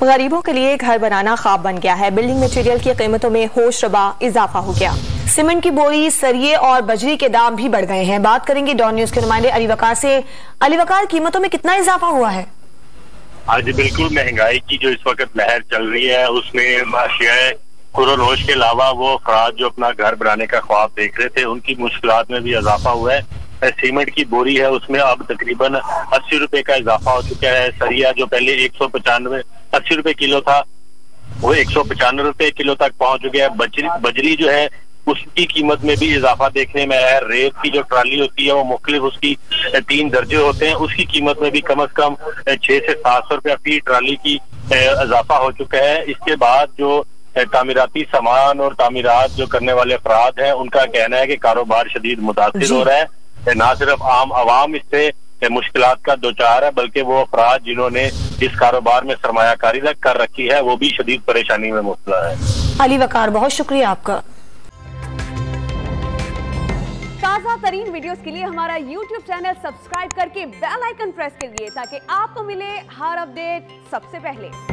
गरीबों के लिए घर बनाना ख्वाब बन गया है। बिल्डिंग मटेरियल की कीमतों में होशरबा इजाफा हो गया। सीमेंट की बोरी, सरिये और बजरी के दाम भी बढ़ गए हैं। बात करेंगे डॉन न्यूज के नुमाइंदे अली वकार से। अली वकार, कीमतों में कितना इजाफा हुआ है? आज बिल्कुल महंगाई की जो इस वक्त लहर चल रही है उसमें अशियाए कुरोनोश के अलावा वो अफराद जो अपना घर बनाने का ख्वाब देख रहे थे उनकी मुश्किलात में भी इजाफा हुआ है। सीमेंट की बोरी है उसमें अब तकरीबन 80 रुपए का इजाफा हो चुका है। सरिया जो पहले 80 रुपए किलो था वो 195 रुपए किलो तक पहुंच गया है। बजरी जो है उसकी कीमत में भी इजाफा देखने में आया है। रेत की जो ट्राली होती है वो मुख्तलिफ उसकी 3 दर्जे होते हैं, उसकी कीमत में भी कम से कम 600 से 700 रुपया फी ट्राली की इजाफा हो चुका है। इसके बाद जो तामीराती सामान और तामीरात जो करने वाले अफराद हैं उनका कहना है कि कारोबार शदीद मुतासिर हो रहा है। ना सिर्फ आम आवाम इससे मुश्किलात का दोचार है बल्कि वो अफराद जिन्होंने इस कारोबार में सरमायाकारी कर रखी है वो भी शदीद परेशानी में मुब्तला है। अली वकार, बहुत शुक्रिया आपका। ताज़ा तरीन वीडियोस के लिए हमारा YouTube चैनल सब्सक्राइब करके बेल आइकन प्रेस करिए ताकि आपको मिले हर अपडेट सबसे पहले।